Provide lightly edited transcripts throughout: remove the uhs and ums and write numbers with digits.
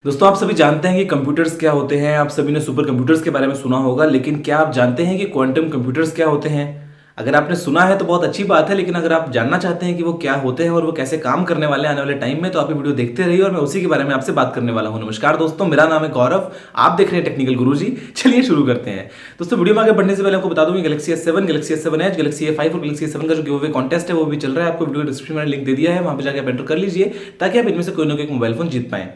दोस्तों, आप सभी जानते हैं कि कंप्यूटर्स क्या होते हैं। आप सभी ने सुपर कंप्यूटर्स के बारे में सुना होगा, लेकिन क्या आप जानते हैं कि क्वांटम कंप्यूटर्स क्या होते हैं? अगर आपने सुना है तो बहुत अच्छी बात है, लेकिन अगर आप जानना चाहते हैं कि वो क्या होते हैं और वो कैसे काम करने वाले हैं आने वाले टाइम में, तो आप ये वीडियो देखते रहिए और मैं उसी के बारे में आपसे बात करने वाला हूं। नमस्कार दोस्तों, मेरा नाम है गौरव, आप देख रहे हैं टेक्निकल गुरुजी। चलिए शुरू करते हैं। दोस्तों, वीडियो में आगे बढ़ने से पहले आपको बता दूं कि Galaxy S7, Galaxy S7 Edge, Galaxy A5 और गैलेक्सी S7 का जो गिव अवे कॉन्टेस्ट है वो भी चल रहा है। आपको वीडियो डिस्क्रिप्शन में लिंक दे दिया है, वहां पर जाकर आप एंटर कर लीजिए ताकि आप इनमें से कोई ना कोई एक मोबाइल फोन जीत पाएं।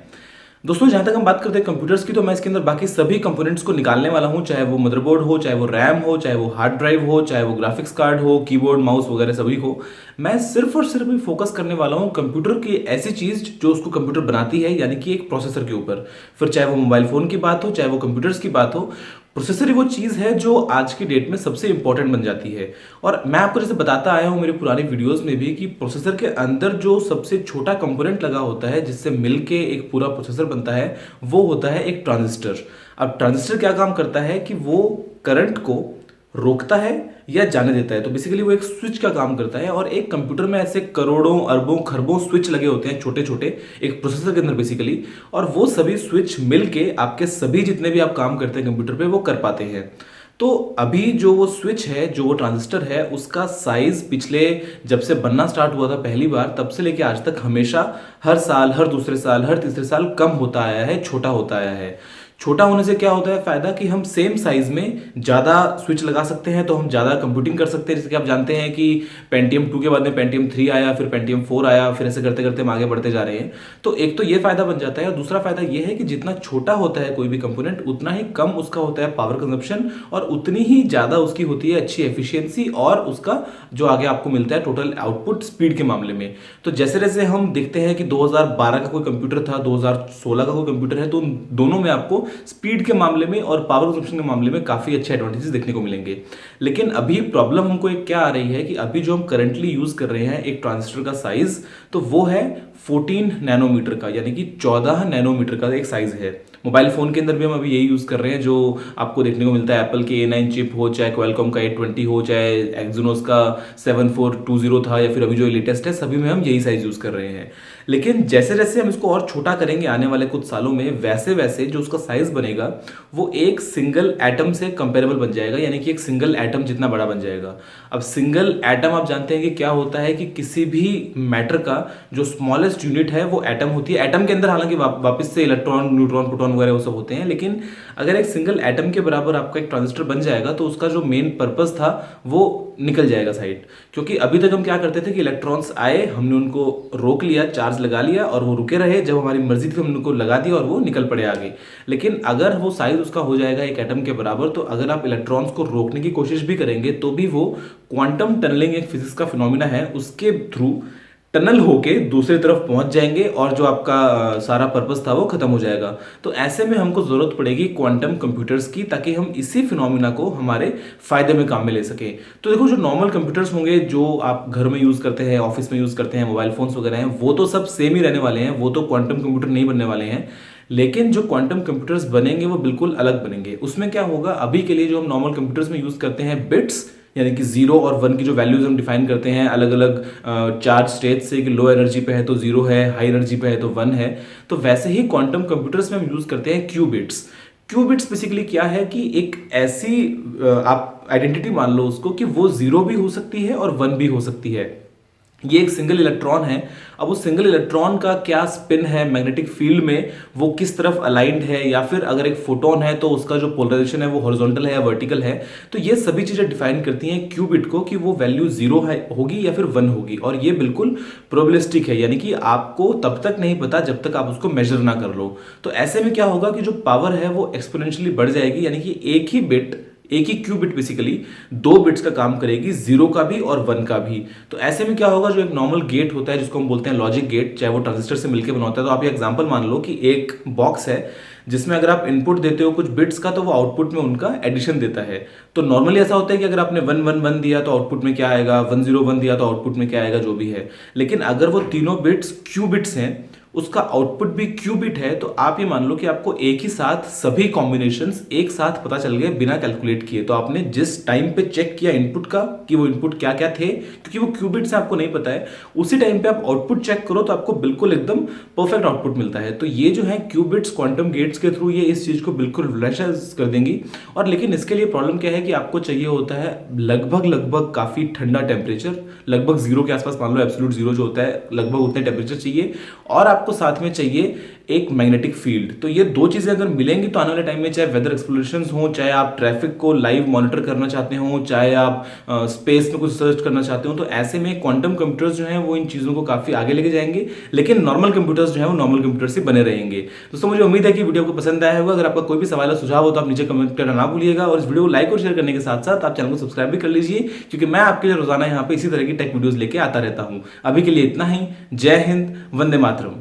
दोस्तों, जहां तक हम बात करते हैं कंप्यूटर्स की, तो मैं इसके अंदर बाकी सभी कंपोनेंट्स को निकालने वाला हूं, चाहे वो मदरबोर्ड हो, चाहे वो रैम हो, चाहे वो हार्ड ड्राइव हो, चाहे वो ग्राफिक्स कार्ड हो, कीबोर्ड माउस वगैरह सभी को। मैं सिर्फ और सिर्फ फोकस करने वाला हूं कंप्यूटर की ऐसी चीज जो उसको कंप्यूटर बनाती है, यानी कि एक प्रोसेसर के ऊपर। फिर चाहे वो मोबाइल फोन की बात हो, चाहे वो कंप्यूटर्स की बात हो, प्रोसेसर ही वो चीज़ है जो आज की डेट में सबसे इंपॉर्टेंट बन जाती है। और मैं आपको जैसे बताता आया हूँ मेरे पुरानी वीडियोस में भी कि प्रोसेसर के अंदर जो सबसे छोटा कंपोनेंट लगा होता है जिससे मिलके एक पूरा प्रोसेसर बनता है, वो होता है एक ट्रांजिस्टर। अब ट्रांजिस्टर क्या काम करता है कि वो करंट को रोकता है या जाने देता है। तो बेसिकली वो एक स्विच का काम करता है, और एक कंप्यूटर में ऐसे करोड़ों अरबों खरबों स्विच लगे होते हैं छोटे छोटे एक प्रोसेसर के अंदर बेसिकली। और वो सभी स्विच मिलके आपके सभी जितने भी आप काम करते हैं कंप्यूटर पे वो कर पाते हैं। तो अभी जो वो स्विच है, जो वो ट्रांजिस्टर है, उसका साइज पिछले जब से बनना स्टार्ट हुआ था पहली बार, तब से लेके आज तक हमेशा हर साल, हर दूसरे साल, हर तीसरे साल कम होता आया है, छोटा होता आया है। छोटा होने से क्या होता है फायदा कि हम सेम साइज में ज्यादा स्विच लगा सकते हैं, तो हम ज्यादा कंप्यूटिंग कर सकते हैं। जैसे कि आप जानते हैं कि पेंटियम 2 के बाद में पेंटियम 3 आया, फिर पेंटियम 4 आया, फिर ऐसे करते करते हम आगे बढ़ते जा रहे हैं। तो एक तो ये फायदा बन जाता है, और दूसरा फायदा ये है कि जितना छोटा होता है कोई भी कंपोनेंट, उतना ही कम उसका होता है पावर कंजप्शन, और उतनी ही ज्यादा उसकी होती है अच्छी एफिशिएंसी, और उसका जो आगे आपको मिलता है टोटल आउटपुट स्पीड के मामले में। तो जैसे जैसे हम देखते हैं कि 2012 का कोई कंप्यूटर था, 2016 का कोई कंप्यूटर है, तो उन दोनों में आपको स्पीड के मामले में और पावर कंजप्शन के मामले में काफी अच्छे एडवांटेजेस देखने को मिलेंगे। लेकिन अभी प्रॉब्लम हमको एक क्या आ रही है कि अभी जो हम करंटली यूज कर रहे हैं एक ट्रांजिस्टर का साइज, तो वो है 14 नैनोमीटर का, यानी कि 14 नैनोमीटर का एक साइज है। मोबाइल फोन के अंदर भी हम अभी यही यूज कर रहे हैं जो आपको देखने को मिलता है। एप्पल के A9 चिप हो, चाहे क्वालकॉम का A20 हो, चाहे एक्जिनोस का 7420 था, या फिर अभी जो लेटेस्ट है, सभी में हम यही साइज यूज कर रहे हैं। लेकिन जैसे जैसे हम इसको और छोटा करेंगे आने वाले कुछ सालों में, वैसे वैसे जो उसका साइज बनेगा वो एक सिंगल एटम से कंपेरेबल बन जाएगा, यानी कि एक सिंगल एटम जितना बड़ा बन जाएगा। अब सिंगल एटम आप जानते हैं कि क्या होता है कि किसी भी मैटर का जो स्मॉलेस्ट यूनिट है वो एटम होती है। एटम के अंदर हालांकि वापस से इलेक्ट्रॉन, न्यूट्रॉन, प्रोटॉन वगैरह वो सब होते हैं, लेकिन अगर एक सिंगल एटम के बराबर आपका एक ट्रांजिस्टर बन जाएगा तो उसका जो मेन पर्पस था वो निकल जाएगा साइड। क्योंकि अभी तक हम क्या करते थे कि इलेक्ट्रॉन्स आए, हमने उनको रोक लिया, चार्ज लगा लिया, और वो रुके रहे, जब हमारी मर्जी थी हमने उनको लगा दिया और वो निकल पड़े आगे। लेकिन अगर वो साइज उसका हो जाएगा एक एटम के बराबर, तो अगर आप इलेक्ट्रॉन्स को रोकने की कोशिश भी करेंगे तो भी वो क्वांटम टनलिंग, एक फिजिक्स का फिनोमिना है, उसके थ्रू टनल होके दूसरी तरफ पहुंच जाएंगे, और जो आपका सारा पर्पस था वो खत्म हो जाएगा। तो ऐसे में हमको जरूरत पड़ेगी क्वांटम कंप्यूटर्स की, ताकि हम इसी फिनोमिना को हमारे फायदे में काम में ले सके। तो देखो, जो नॉर्मल कंप्यूटर्स होंगे जो आप घर में यूज करते हैं, ऑफिस में यूज करते हैं, मोबाइल फोन्स वगैरह हैं, वो तो सब सेम ही रहने वाले हैं, वो तो क्वांटम कंप्यूटर नहीं बनने वाले हैं। लेकिन जो क्वांटम कंप्यूटर्स बनेंगे वो बिल्कुल अलग बनेंगे। उसमें क्या होगा, अभी के लिए जो हम नॉर्मल कंप्यूटर्स में यूज करते हैं बिट्स, यानी कि 0 और 1 की जो वैल्यूज हम डिफाइन करते हैं अलग अलग चार्ज स्टेट से, कि लो एनर्जी पे है तो 0 है, हाई एनर्जी पे है तो 1 है, तो वैसे ही क्वांटम कंप्यूटर्स में हम यूज करते हैं क्यूबिट्स। क्यूबिट्स बेसिकली क्या है कि एक ऐसी आप आइडेंटिटी मान लो उसको कि वो 0 भी हो सकती है और 1 भी हो सकती है। ये एक सिंगल इलेक्ट्रॉन है। अब उस सिंगल इलेक्ट्रॉन का क्या स्पिन है मैग्नेटिक फील्ड में, वो किस तरफ अलाइंड है, या फिर अगर एक फोटोन है तो उसका जो पोलराइजेशन है वो हॉरिजॉन्टल है या वर्टिकल है, तो ये सभी चीजें डिफाइन करती हैं क्यूबिट को कि वो वैल्यू 0 है होगी या फिर 1 होगी। और ये बिल्कुल प्रोबेबिलिस्टिक है, यानी कि आपको तब तक नहीं पता जब तक आप उसको मेजर ना कर लो। तो ऐसे में क्या होगा कि जो पावर है वो एक्सपोनेंशियली बढ़ जाएगी, यानी कि एक ही बिट, एक ही क्यूबिट बेसिकली 2 बिट्स का काम करेगी, 0 का भी और 1 का भी। तो ऐसे में क्या होगा, जो एक नॉर्मल गेट होता है जिसको हम बोलते हैं लॉजिक गेट, चाहे वो ट्रांजिस्टर से मिलकर बना होता है, तो आप ये एग्जांपल मान लो कि एक बॉक्स है जिसमें अगर आप इनपुट देते हो कुछ बिट्स का, तो वो आउटपुट में उनका एडिशन देता है। तो नॉर्मली ऐसा होता है कि अगर आपने 1 1 1 दिया तो आउटपुट में क्या आएगा, 1 0 1 दिया तो आउटपुट में क्या आएगा, जो भी है। लेकिन अगर वो तीनों बिट्स क्यूबिट्स हैं उसका आउटपुट भी क्यूबिट है, तो आप ये मान लो कि आपको एक ही साथ सभी कॉम्बिनेशंस एक साथ पता चल गए बिना कैलकुलेट किए। तो आपने जिस टाइम पे चेक किया इनपुट का कि वो इनपुट क्या क्या थे, क्योंकि वो क्यूबिट से आपको नहीं पता है, उसी टाइम पे आप आउटपुट चेक करो तो आपको बिल्कुल एकदम परफेक्ट आउटपुट मिलता है। तो ये जो है क्यूबिट्स क्वांटम गेट्स के थ्रू ये इस चीज को बिल्कुल रिवॉल्यूशनाइज कर देंगी। और लेकिन इसके लिए प्रॉब्लम क्या है कि आपको चाहिए होता है लगभग लगभग काफी ठंडा टेम्परेचर, लगभग जीरो के आसपास, मान लो एब्सोल्यूट जीरो जो होता है लगभग उतने टेम्परेचर चाहिए, और आपको साथ में चाहिए एक मैग्नेटिक फील्ड। तो ये दो चीजें अगर मिलेंगी तो आने वाले टाइम में चाहे वेदर एक्सप्लोरेशन हो, चाहे आप ट्रैफिक को लाइव मॉनिटर करना चाहते हो, चाहे आप स्पेस में कुछ सर्च करना चाहते हो, तो ऐसे में क्वांटम कंप्यूटर्स जो हैं वो इन चीजों को काफी आगे लेके जाएंगे। लेकिन नॉर्मल कंप्यूटर्स जो है वो नॉर्मल कंप्यूटर्स ही बने रहेंगे। दोस्तों मुझे उम्मीद है कि वीडियो को पसंद आया होगा। अगर आपका कोई भी सवाल या सुझाव हो तो आप नीचे कमेंट करना ना भूलिएगा, और इस वीडियो को लाइक और शेयर करने के साथ साथ आप चैनल को सब्सक्राइब भी कर लीजिए, क्योंकि मैं आपके लिए रोजाना यहाँ पे इसी तरह की टेक वीडियोस लेके आता रहता हूँ। अभी के लिए इतना ही। जय हिंद, वंदे मातरम।